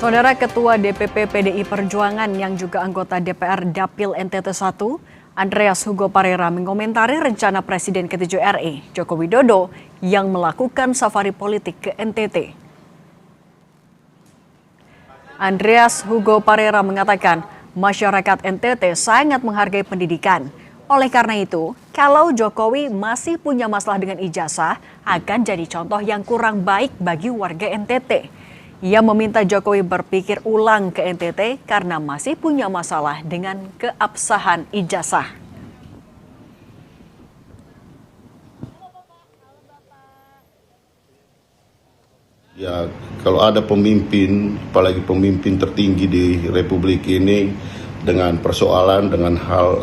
Saudara Ketua DPP PDI Perjuangan yang juga anggota DPR Dapil NTT 1, Andreas Hugo Parera mengomentari rencana Presiden ke-7 RI, Joko Widodo, yang melakukan safari politik ke NTT. Andreas Hugo Parera mengatakan, masyarakat NTT sangat menghargai pendidikan. Oleh karena itu, kalau Jokowi masih punya masalah dengan ijazah, akan jadi contoh yang kurang baik bagi warga NTT. Ia meminta Jokowi berpikir ulang ke NTT karena masih punya masalah dengan keabsahan ijazah. Ya, kalau ada pemimpin, apalagi pemimpin tertinggi di Republik ini dengan persoalan, dengan hal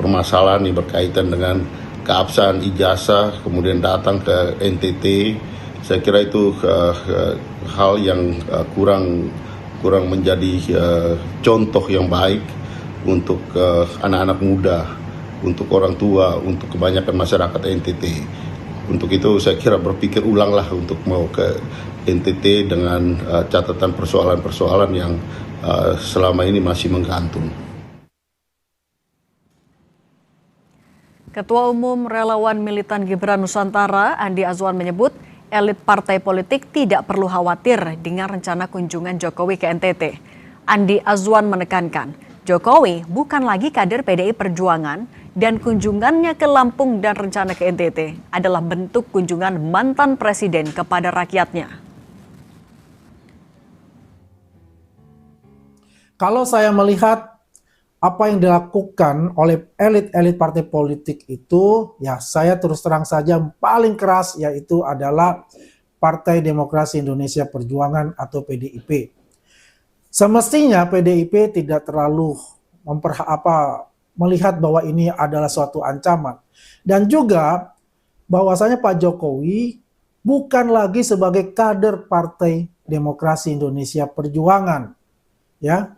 permasalahan yang berkaitan dengan keabsahan ijazah, kemudian datang ke NTT, saya kira itu hal yang kurang menjadi contoh yang baik untuk anak-anak muda, untuk orang tua, untuk kebanyakan masyarakat NTT. Untuk itu saya kira berpikir ulanglah untuk mau ke NTT dengan catatan persoalan-persoalan yang selama ini masih menggantung. Ketua Umum Relawan Militan Gibran Nusantara, Andi Azwan menyebut elit partai politik tidak perlu khawatir dengan rencana kunjungan Jokowi ke NTT. Andi Azwan menekankan, Jokowi bukan lagi kader PDI Perjuangan dan kunjungannya ke Lampung dan rencana ke NTT adalah bentuk kunjungan mantan presiden kepada rakyatnya. Kalau saya melihat apa yang dilakukan oleh elit-elit partai politik itu, ya saya terus terang saja paling keras yaitu adalah Partai Demokrasi Indonesia Perjuangan atau PDIP. Semestinya PDIP tidak terlalu melihat bahwa ini adalah suatu ancaman. Dan juga bahwasanya Pak Jokowi bukan lagi sebagai kader Partai Demokrasi Indonesia Perjuangan. Ya.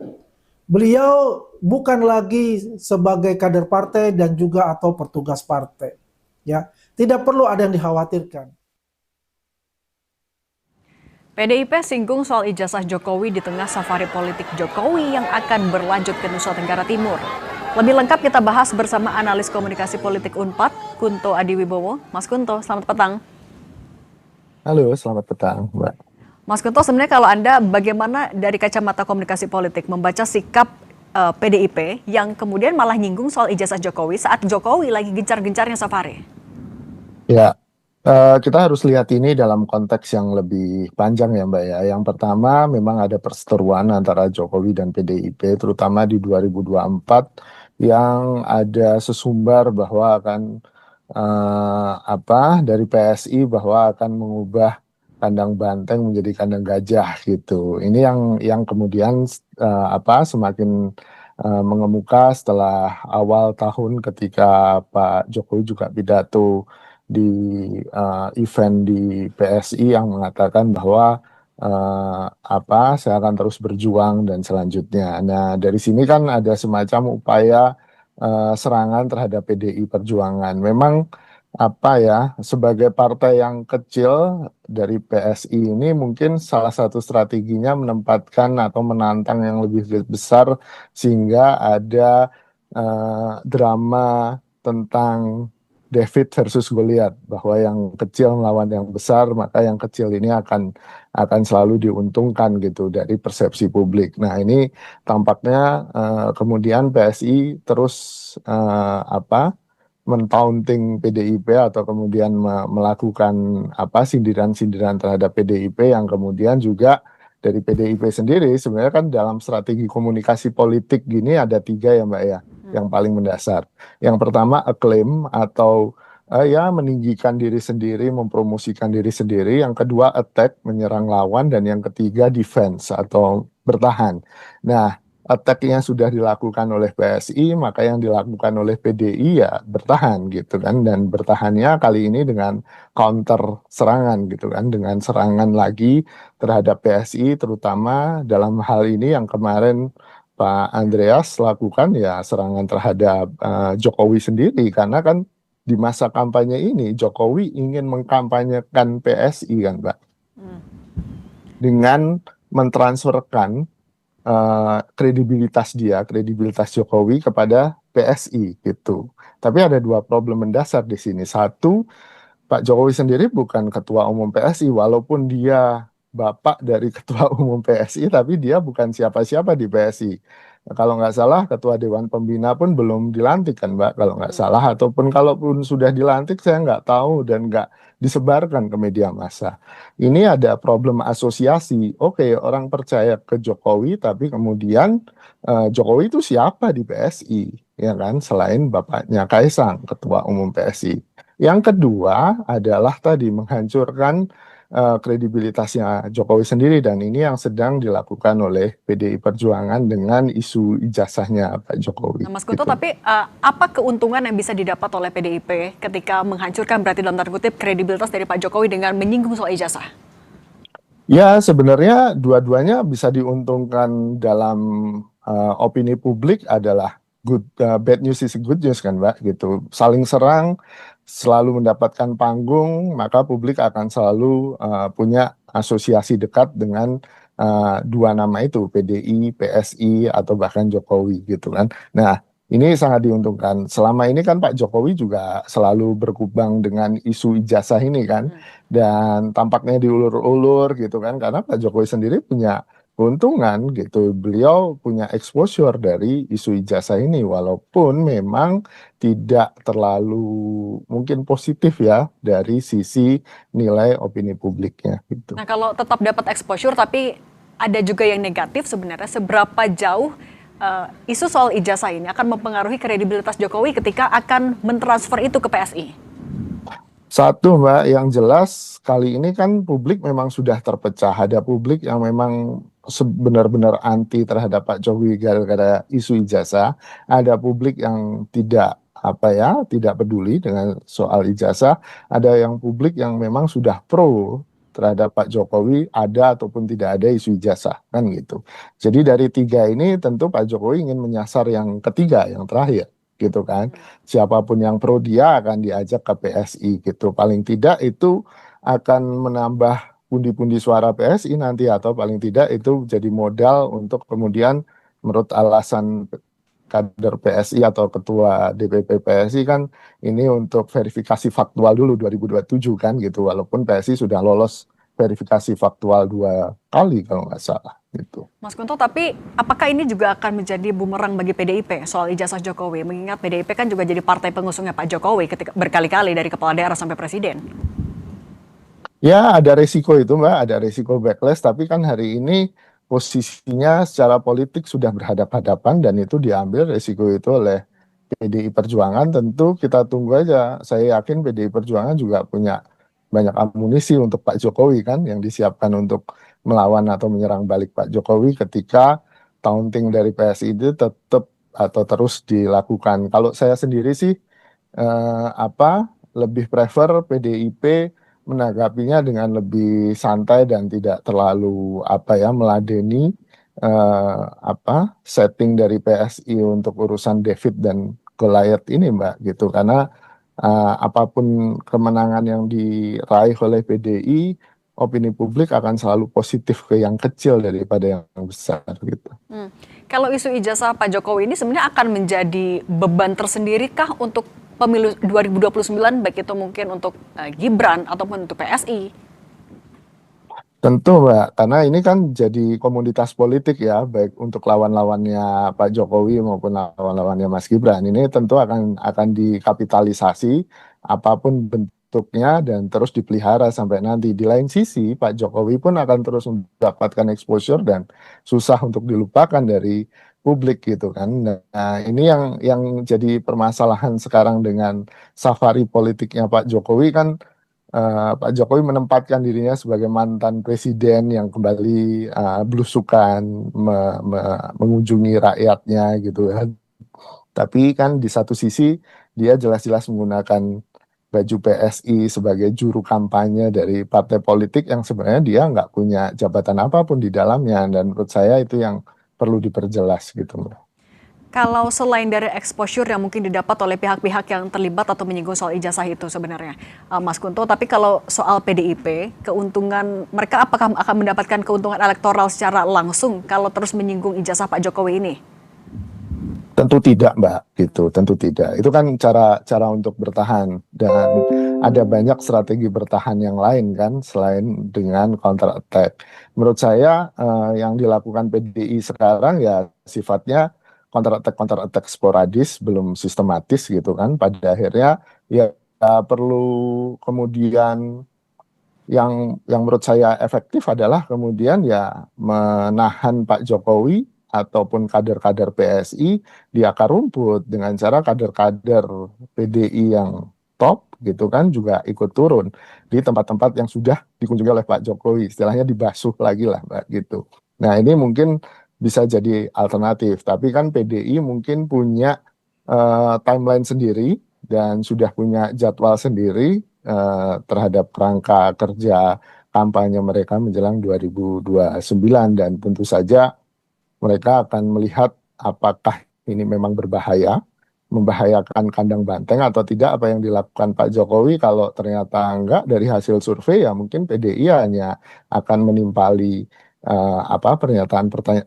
Beliau bukan lagi sebagai kader partai dan juga atau petugas partai. Ya, tidak perlu ada yang dikhawatirkan. PDIP singgung soal ijazah Jokowi di tengah safari politik Jokowi yang akan berlanjut ke Nusa Tenggara Timur. Lebih lengkap kita bahas bersama analis komunikasi politik Unpad, Kunto Adiwibowo. Mas Kunto, selamat petang. Halo, selamat petang, Mbak. Mas Kunto, sebenarnya kalau Anda bagaimana dari kacamata komunikasi politik membaca sikap PDIP yang kemudian malah nyinggung soal ijazah Jokowi saat Jokowi lagi gencar-gencarnya safari? Ya, kita harus lihat ini dalam konteks yang lebih panjang ya Mbak ya. Yang pertama memang ada perseteruan antara Jokowi dan PDIP terutama di 2024 yang ada sesumbar bahwa akan dari PSI bahwa akan mengubah kandang banteng menjadi kandang gajah gitu. Ini yang kemudian semakin mengemuka setelah awal tahun ketika Pak Jokowi juga pidato di event di PSI yang mengatakan bahwa saya akan terus berjuang dan selanjutnya. Nah, dari sini kan ada semacam upaya serangan terhadap PDI Perjuangan. Memang sebagai partai yang kecil dari PSI ini mungkin salah satu strateginya menempatkan atau menantang yang lebih besar sehingga ada drama tentang David versus Goliath, bahwa yang kecil melawan yang besar, maka yang kecil ini akan selalu diuntungkan gitu dari persepsi publik. Nah, ini tampaknya kemudian PSI terus men-taunting PDIP atau kemudian melakukan sindiran-sindiran terhadap PDIP yang kemudian juga dari PDIP sendiri sebenarnya kan dalam strategi komunikasi politik gini ada 3 ya Mbak ya, yang paling mendasar. Yang pertama acclaim atau meninggikan diri sendiri, mempromosikan diri sendiri. Yang kedua attack, menyerang lawan, dan yang ketiga defense atau bertahan. Nah, attack-nya sudah dilakukan oleh PSI, maka yang dilakukan oleh PDI ya bertahan gitu kan, dan bertahannya kali ini dengan counter serangan gitu kan, dengan serangan lagi terhadap PSI, terutama dalam hal ini yang kemarin Pak Andreas lakukan ya serangan terhadap Jokowi sendiri, karena kan di masa kampanye ini Jokowi ingin mengkampanyekan PSI kan Mbak, dengan mentransferkan kredibilitas Jokowi kepada PSI gitu. Tapi ada dua problem mendasar di sini. Satu, Pak Jokowi sendiri bukan ketua umum PSI, walaupun dia bapak dari ketua umum PSI, tapi dia bukan siapa-siapa di PSI. Nah, kalau nggak salah, ketua Dewan Pembina pun belum dilantik kan, Mbak, kalau nggak salah. Ataupun kalaupun sudah dilantik, saya nggak tahu dan nggak disebarkan ke media massa. Ini ada problem asosiasi. Oke, orang percaya ke Jokowi, tapi kemudian Jokowi itu siapa di PSI, ya kan? Selain bapaknya Kaisang, ketua umum PSI. Yang kedua adalah tadi menghancurkan kredibilitasnya Jokowi sendiri, dan ini yang sedang dilakukan oleh PDI Perjuangan dengan isu ijazahnya Pak Jokowi. Nah, Mas Guntur, Gitu. tapi apa keuntungan yang bisa didapat oleh PDIP ketika menghancurkan berarti dalam tanda kutip kredibilitas dari Pak Jokowi dengan menyinggung soal ijazah? Ya, sebenarnya dua-duanya bisa diuntungkan dalam opini publik adalah bad news is good news kan, Mbak, gitu. Saling serang, selalu mendapatkan panggung, maka publik akan selalu punya asosiasi dekat dengan dua nama itu, PDI, PSI, atau bahkan Jokowi gitu kan. Nah, ini sangat diuntungkan. Selama ini kan Pak Jokowi juga selalu berkubang dengan isu ijazah ini kan, dan tampaknya diulur-ulur gitu kan, karena Pak Jokowi sendiri punya keuntungan gitu. Beliau punya exposure dari isu ijazah ini, walaupun memang tidak terlalu mungkin positif ya dari sisi nilai opini publiknya gitu. Nah, kalau tetap dapat exposure tapi ada juga yang negatif, sebenarnya seberapa jauh isu soal ijazah ini akan mempengaruhi kredibilitas Jokowi ketika akan mentransfer itu ke PSI? Satu, Mbak, yang jelas kali ini kan publik memang sudah terpecah. Ada publik yang memang benar-benar anti terhadap Pak Jokowi gara-gara isu ijazah. Ada publik yang tidak peduli dengan soal ijazah. Ada yang publik yang memang sudah pro terhadap Pak Jokowi, ada ataupun tidak ada isu ijazah, kan gitu. Jadi dari tiga ini tentu Pak Jokowi ingin menyasar yang ketiga, yang terakhir, gitu kan. Siapapun yang pro dia akan diajak ke PSI gitu. Paling tidak itu akan menambah pundi-pundi suara PSI nanti, atau paling tidak itu jadi modal untuk kemudian menurut alasan kader PSI atau ketua DPP PSI kan ini untuk verifikasi faktual dulu 2027 kan gitu, walaupun PSI sudah lolos verifikasi faktual 2 kali kalau nggak salah gitu. Mas Kunto, tapi apakah ini juga akan menjadi bumerang bagi PDIP soal ijazah Jokowi? Mengingat PDIP kan juga jadi partai pengusungnya Pak Jokowi ketika berkali-kali dari kepala daerah sampai presiden. Ya, ada resiko itu, Mbak, ada resiko backlash, tapi kan hari ini posisinya secara politik sudah berhadapan-hadapan dan itu diambil resiko itu oleh PDI Perjuangan. Tentu kita tunggu aja. Saya yakin PDI Perjuangan juga punya banyak amunisi untuk Pak Jokowi kan, yang disiapkan untuk melawan atau menyerang balik Pak Jokowi ketika taunting dari PSI itu tetap atau terus dilakukan. Kalau saya sendiri sih lebih prefer PDIP menanggapinya dengan lebih santai dan tidak terlalu meladeni setting dari PSI untuk urusan David dan Goliath ini, Mbak, gitu. Karena apapun kemenangan yang diraih oleh PDI, opini publik akan selalu positif ke yang kecil daripada yang besar gitu. Kalau isu ijazah Pak Jokowi ini sebenarnya akan menjadi beban tersendiri kah untuk pemilu 2029, baik itu mungkin untuk Gibran ataupun untuk PSI? Tentu, Mbak, karena ini kan jadi komoditas politik ya, baik untuk lawan-lawannya Pak Jokowi maupun lawan-lawannya Mas Gibran. Ini tentu akan dikapitalisasi apapun bentuknya dan terus dipelihara sampai nanti. Di lain sisi, Pak Jokowi pun akan terus mendapatkan exposure dan susah untuk dilupakan dari publik gitu kan. Nah, ini yang jadi permasalahan sekarang dengan safari politiknya Pak Jokowi kan. Pak Jokowi menempatkan dirinya sebagai mantan presiden yang kembali belusukan mengunjungi rakyatnya gitu kan. Tapi kan di satu sisi dia jelas-jelas menggunakan baju PSI sebagai juru kampanye dari partai politik yang sebenarnya dia nggak punya jabatan apapun di dalamnya, dan menurut saya itu yang perlu diperjelas gitu. Kalau selain dari exposure yang mungkin didapat oleh pihak-pihak yang terlibat atau menyinggung soal ijazah itu sebenarnya, Mas Kunto, tapi kalau soal PDIP, keuntungan mereka apakah akan mendapatkan keuntungan elektoral secara langsung kalau terus menyinggung ijazah Pak Jokowi ini? Tentu tidak, Mbak, gitu. Tentu tidak. Itu kan cara untuk bertahan, dan ada banyak strategi bertahan yang lain kan selain dengan counter attack. Menurut saya yang dilakukan PDI sekarang ya sifatnya counter attack sporadis, belum sistematis gitu kan. Pada akhirnya ya perlu kemudian yang menurut saya efektif adalah kemudian ya menahan Pak Jokowi ataupun kader-kader PSI di akar rumput dengan cara kader-kader PDI yang top gitu kan juga ikut turun di tempat-tempat yang sudah dikunjungi oleh Pak Jokowi, istilahnya dibasuh lagi lah Mbak gitu. Nah ini mungkin bisa jadi alternatif, tapi kan PDI mungkin punya timeline sendiri dan sudah punya jadwal sendiri terhadap kerangka kerja kampanye mereka menjelang 2029, dan tentu saja mereka akan melihat apakah ini memang berbahaya, membahayakan kandang banteng atau tidak apa yang dilakukan Pak Jokowi. Kalau ternyata enggak dari hasil survei ya mungkin PDI hanya akan menimpali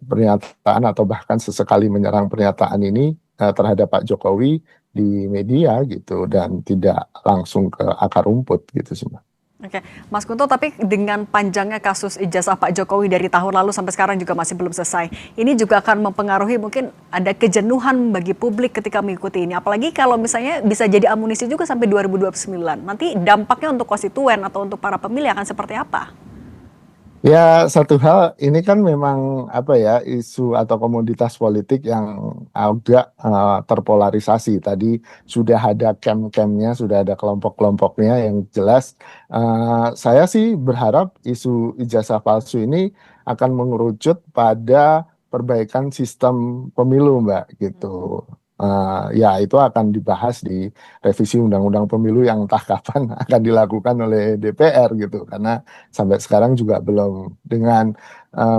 pernyataan atau bahkan sesekali menyerang pernyataan ini terhadap Pak Jokowi di media gitu dan tidak langsung ke akar rumput gitu sih Mbak. Oke, Mas Kunto, tapi dengan panjangnya kasus ijazah Pak Jokowi dari tahun lalu sampai sekarang juga masih belum selesai. Ini juga akan mempengaruhi mungkin ada kejenuhan bagi publik ketika mengikuti ini. Apalagi kalau misalnya bisa jadi amunisi juga sampai 2029. Nanti dampaknya untuk konstituen atau untuk para pemilih akan seperti apa? Ya, satu hal ini kan memang isu atau komoditas politik yang agak terpolarisasi. Tadi sudah ada camp-campnya, sudah ada kelompok-kelompoknya yang jelas. Saya sih berharap isu ijazah palsu ini akan mengerucut pada perbaikan sistem pemilu, Mbak, gitu. Ya itu akan dibahas di revisi undang-undang pemilu yang entah kapan akan dilakukan oleh DPR gitu, karena sampai sekarang juga belum. Dengan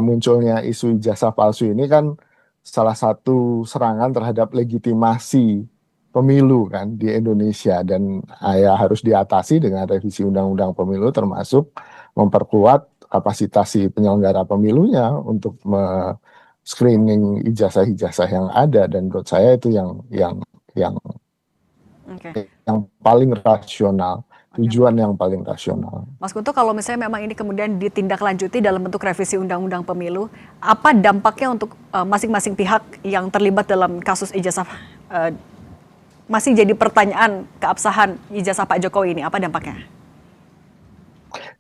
munculnya isu ijazah palsu ini kan salah satu serangan terhadap legitimasi pemilu kan di Indonesia, dan ya harus diatasi dengan revisi undang-undang pemilu, termasuk memperkuat kapasitas si penyelenggara pemilunya untuk screening ijazah-ijazah yang ada, dan menurut saya itu yang Oke. yang paling rasional, tujuan yang paling rasional. Mas Kunto, kalau misalnya memang ini kemudian ditindaklanjuti dalam bentuk revisi undang-undang pemilu, apa dampaknya untuk masing-masing pihak yang terlibat dalam kasus ijazah? Masih jadi pertanyaan keabsahan ijazah Pak Jokowi ini, apa dampaknya?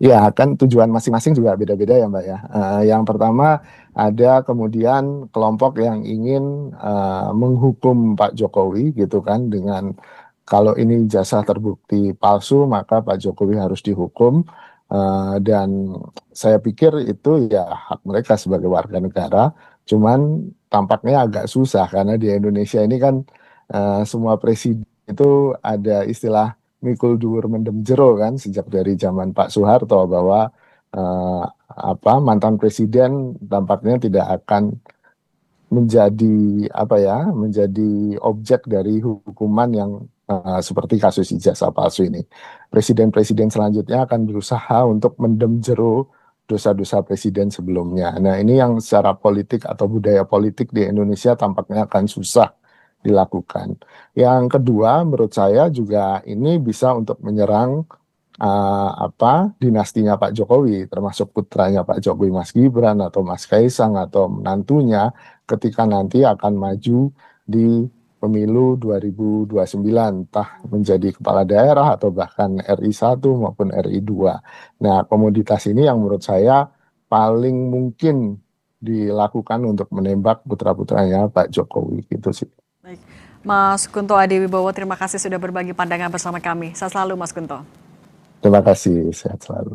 Ya, kan tujuan masing-masing juga beda-beda ya Mbak ya. Yang pertama ada kemudian kelompok yang ingin menghukum Pak Jokowi gitu kan, dengan kalau ini jasa terbukti palsu maka Pak Jokowi harus dihukum. Dan saya pikir itu ya hak mereka sebagai warga negara. Cuman tampaknya agak susah karena di Indonesia ini kan semua presiden itu ada istilah mikul dhuwur mendem jero kan, sejak dari zaman Pak Soeharto, bahwa mantan presiden tampaknya tidak akan menjadi objek dari hukuman yang seperti kasus ijazah palsu ini. Presiden-presiden selanjutnya akan berusaha untuk mendem jero dosa-dosa presiden sebelumnya. Nah, ini yang secara politik atau budaya politik di Indonesia tampaknya akan susah dilakukan. Yang kedua, menurut saya juga ini bisa untuk menyerang dinastinya Pak Jokowi, termasuk putranya Pak Jokowi, Mas Gibran atau Mas Kaisang atau menantunya, ketika nanti akan maju di pemilu 2029, entah menjadi kepala daerah atau bahkan RI 1 maupun RI 2. Nah, komoditas ini yang menurut saya paling mungkin dilakukan untuk menembak putra-putranya Pak Jokowi gitu sih. Baik. Mas Kunto Adiwibowo, terima kasih sudah berbagi pandangan bersama kami. Sehat selalu Mas Kunto. Terima kasih, sehat selalu.